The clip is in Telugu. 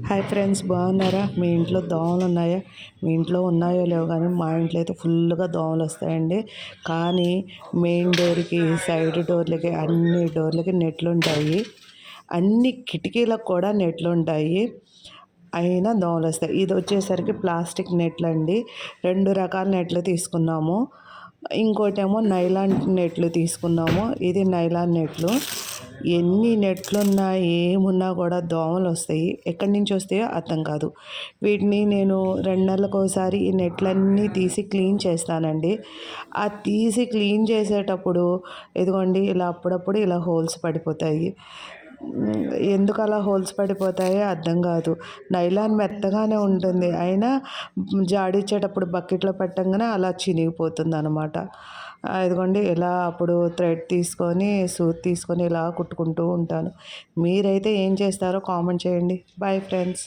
హాయ్ ఫ్రెండ్స్, బాగున్నారా? మీ ఇంట్లో దోమలు ఉన్నాయా? మీ ఇంట్లో ఉన్నాయో లేవో కానీ మా ఇంట్లో అయితే ఫుల్గా దోమలు వస్తాయండి. కానీ మెయిన్ డోర్కి, సైడ్ డోర్లకి, అన్ని డోర్లకి నెట్లు ఉంటాయి. అన్ని కిటికీలకు కూడా నెట్లు ఉంటాయి. అయినా దోమలు వస్తాయి. ఇది వచ్చేసరికి ప్లాస్టిక్ నెట్లు అండి. 2 రకాల నెట్లు తీసుకున్నాము. ఇంకోటేమో నైలాన్ నెట్లు తీసుకున్నాము. ఇది నైలాన్ నెట్లు. ఎన్ని నెట్లున్నా ఏమున్నా కూడా దోమలు వస్తాయి. ఎక్కడి నుంచి వస్తాయో అర్థం కాదు. వీటిని నేను 2 నెలలకు ఒకసారి ఈ నెట్లన్నీ తీసి క్లీన్ చేస్తానండి. ఆ తీసి క్లీన్ చేసేటప్పుడు ఇదిగోండి ఇలా అప్పుడప్పుడు ఇలా హోల్స్ పడిపోతాయి. ఎందుకు అలా హోల్స్ పడిపోతాయో అర్థం కాదు. నైలాన్ మెత్తగానే ఉంటుంది, అయినా జాడిచ్చేటప్పుడు బకెట్లో పెట్టంగానే అలా చినిగిపోతుంది అనమాట. ఇదిగోండి ఇలా అప్పుడు థ్రెడ్ తీసుకొని, సూది తీసుకొని ఇలా కుట్టుకుంటూ ఉంటాను. మీరైతే ఏం చేస్తారో కామెంట్ చేయండి. Bye friends.